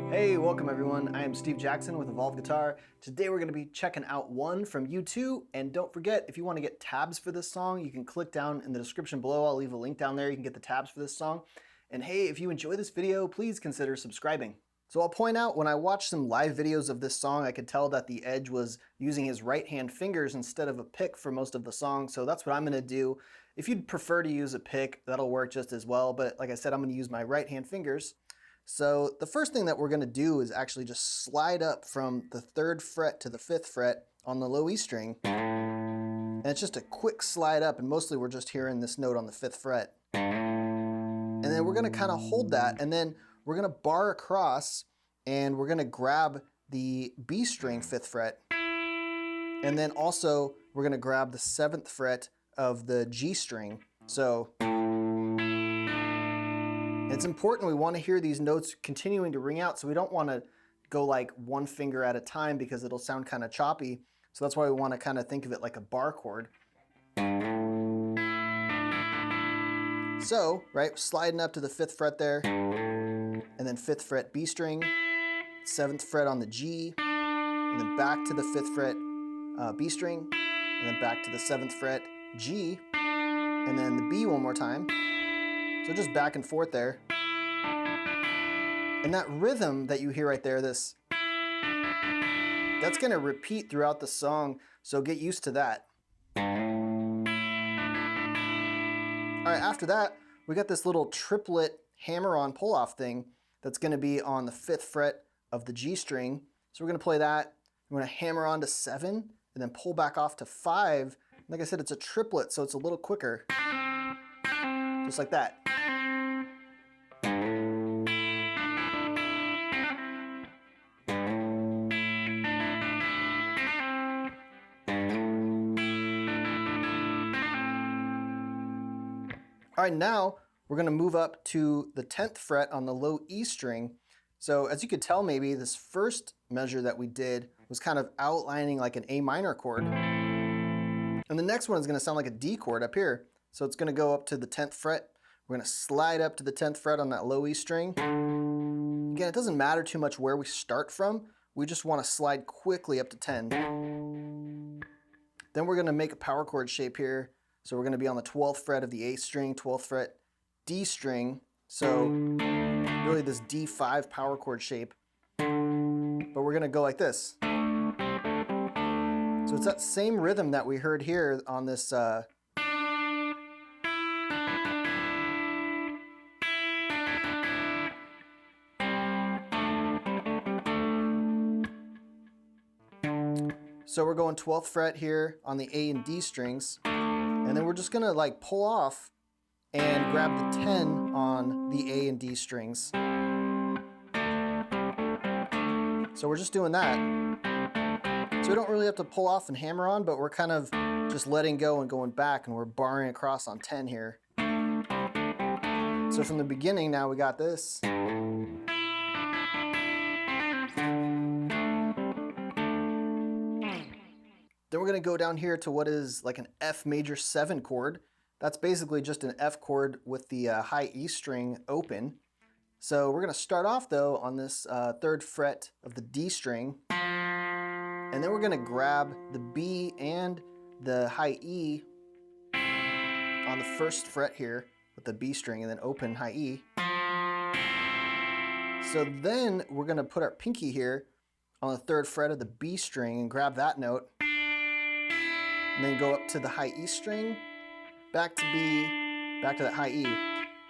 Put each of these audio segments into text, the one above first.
Hey, welcome everyone. I am Steve Jackson with Evolve Guitar. Today we're going to be checking out One from U2. And don't forget, if you want to get tabs for this song, you can click down in the description below. I'll leave a link down there. You can get the tabs for this song. And hey, if you enjoy this video, please consider subscribing. So I'll point out, when I watched some live videos of this song, I could tell that the Edge was using his right hand fingers instead of a pick for most of the song. So that's what I'm going to do. If you'd prefer to use a pick, that'll work just as well. But like I said, I'm going to use my right hand fingers. So the first thing that we're going to do is actually just slide up from the 3rd fret to the 5th fret on the low E string. And it's just a quick slide up, and mostly we're just hearing this note on the 5th fret. And then we're going to kind of hold that, and then we're going to bar across, and we're going to grab the B string 5th fret. And then also we're going to grab the 7th fret of the G string. So it's important, we want to hear these notes continuing to ring out, so we don't want to go like one finger at a time because it'll sound kind of choppy. So that's why we want to kind of think of it like a bar chord. So, right, sliding up to the 5th fret there, and then 5th fret B string, 7th fret on the G, and then back to the 5th fret B string, and then back to the 7th fret G, and then the B one more time. So just back and forth there. And that rhythm that you hear right there, that's going to repeat throughout the song, so get used to that. All right, after that, we got this little triplet hammer-on pull-off thing that's going to be on the 5th fret of the G string. So we're going to play that. We're going to hammer on to 7, and then pull back off to 5. Like I said, it's a triplet, so it's a little quicker. Just like that. All right, now we're going to move up to the 10th fret on the low E string. So as you could tell, maybe this first measure that we did was kind of outlining like an A minor chord. And the next one is going to sound like a D chord up here. So it's going to go up to the 10th fret. We're going to slide up to the 10th fret on that low E string. Again, it doesn't matter too much where we start from. We just want to slide quickly up to 10. Then we're going to make a power chord shape here. So we're going to be on the 12th fret of the A string, 12th fret D string. So really this D5 power chord shape. But we're going to go like this. So it's that same rhythm that we heard here on this. So we're going 12th fret here on the A and D strings. And then we're just gonna like pull off and grab the 10 on the A and D strings. So we're just doing that. So we don't really have to pull off and hammer on, but we're kind of just letting go and going back, and we're barring across on 10 here. So from the beginning, now we got this. Then we're going to go down here to what is like an F major 7 chord. That's basically just an F chord with the high E string open. So we're going to start off though on this 3rd fret of the D string. And then we're going to grab the B and the high E on the 1st fret here with the B string, and then open high E. So then we're going to put our pinky here on the 3rd fret of the B string and grab that note. And then go up to the high E string, back to B, back to that high E.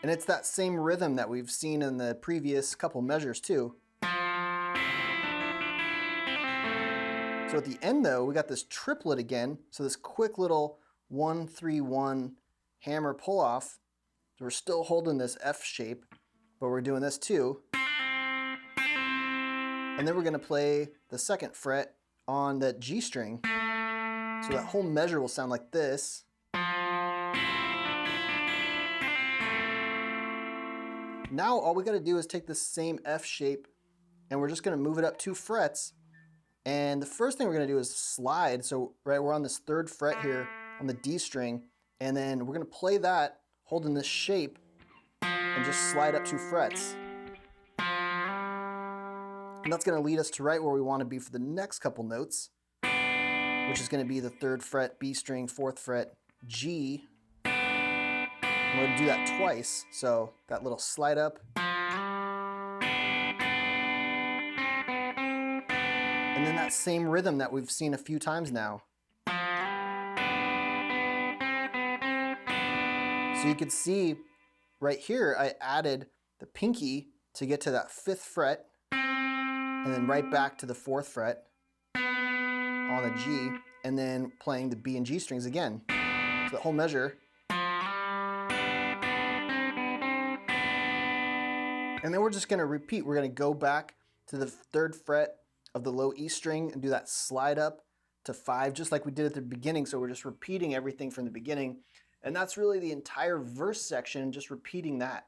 And it's that same rhythm that we've seen in the previous couple measures too. So at the end though, we got this triplet again. So this quick little 1-3-1 hammer pull off. So we're still holding this F shape, but we're doing this too. And then we're gonna play the 2nd fret on that G string. So that whole measure will sound like this. Now all we got to do is take this same F shape, and we're just going to move it up 2 frets. And the first thing we're going to do is slide. So right, we're on this 3rd fret here on the D string, and then we're going to play that holding this shape and just slide up 2 frets. And that's going to lead us to right where we want to be for the next couple notes, which is going to be the 3rd fret B string, 4th fret G. I'm going to do that twice, so that little slide up. And then that same rhythm that we've seen a few times now. So you can see right here, I added the pinky to get to that 5th fret, and then right back to the 4th fret on the G, and then playing the B and G strings again. So the whole measure. And then we're just going to repeat. We're going to go back to the 3rd fret of the low E string and do that slide up to 5, just like we did at the beginning. So we're just repeating everything from the beginning. And that's really the entire verse section, just repeating that.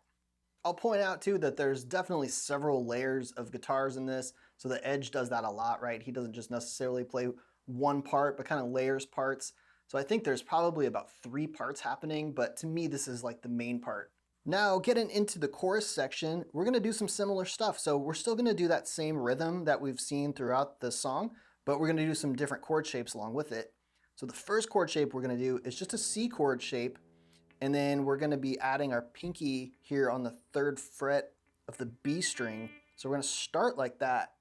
I'll point out too that there's definitely several layers of guitars in this. So the Edge does that a lot, right? He doesn't just necessarily play one part, but kind of layers parts. So I think there's probably about 3 parts happening, but to me, this is like the main part. Now, getting into the chorus section, we're gonna do some similar stuff. So we're still gonna do that same rhythm that we've seen throughout the song, but we're gonna do some different chord shapes along with it. So the first chord shape we're gonna do is just a C chord shape, and then we're gonna be adding our pinky here on the 3rd fret of the B string. So we're gonna start like that,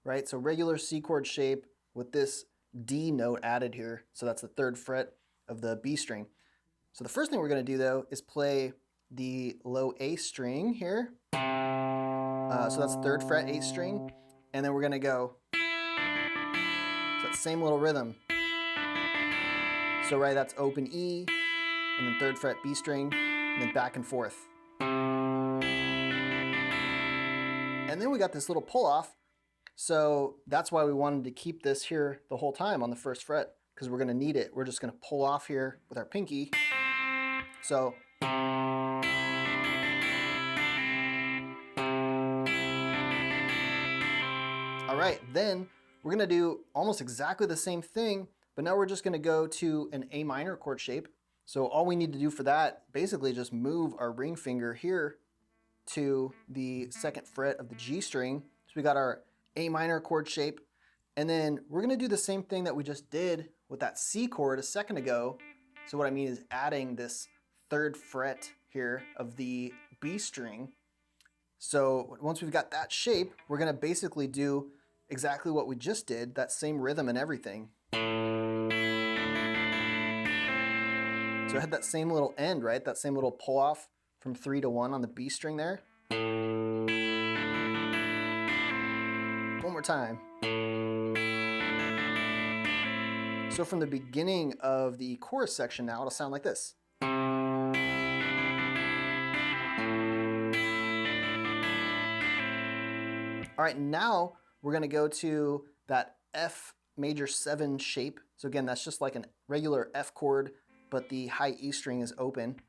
right? So regular C chord shape with this D note added here. So that's the 3rd fret of the B string. So the first thing we're gonna do though is play the low A string here. So that's 3rd fret A string. And then we're gonna go, so that same little rhythm. So right, that's open E, and then 3rd fret B string, and then back and forth. And then we got this little pull off. So that's why we wanted to keep this here the whole time on the 1st fret, because we're gonna need it. We're just gonna pull off here with our pinky. So, all right, then we're gonna do almost exactly the same thing, but now we're just gonna go to an A minor chord shape. So all we need to do for that, basically just move our ring finger here to the 2nd fret of the G string. So we got our A minor chord shape, and then we're gonna do the same thing that we just did with that C chord a second ago. So what I mean is adding this 3rd fret here of the B string. So once we've got that shape, we're gonna basically do exactly what we just did, that same rhythm and everything. So it had that same little end, right? That same little pull off from 3 to 1 on the B string there. One more time. So from the beginning of the chorus section now, it'll sound like this. All right, now we're gonna go to that F major 7 shape. So again, that's just like a regular F chord, but the high E string is open.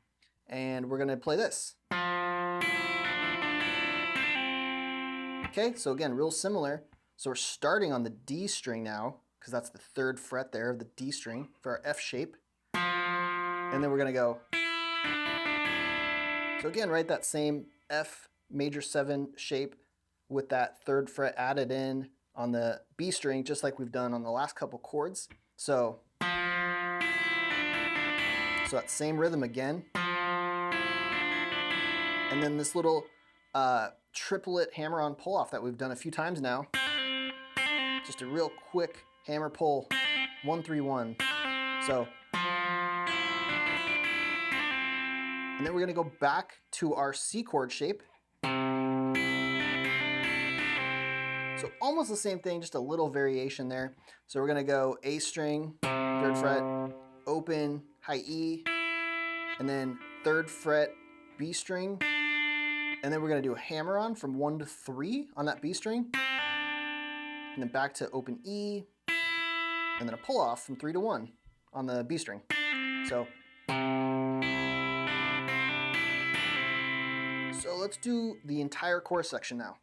And we're gonna play this. Okay, so again, real similar. So we're starting on the D string now, because that's the 3rd fret there of the D string for our F shape. And then we're gonna go. So again, right, that same F major 7 shape with that 3rd fret added in on the B string, just like we've done on the last couple chords. So that same rhythm again. And then this little triplet hammer-on pull-off that we've done a few times now. Just a real quick hammer pull, 1-3-1. So, and then we're gonna go back to our C chord shape. So almost the same thing, just a little variation there. So we're gonna go A string, 3rd fret, open, high E, and then 3rd fret B string, and then we're gonna do a hammer on from 1 to 3 on that B string, and then back to open E, and then a pull off from 3 to 1 on the B string. So let's do the entire chorus section now.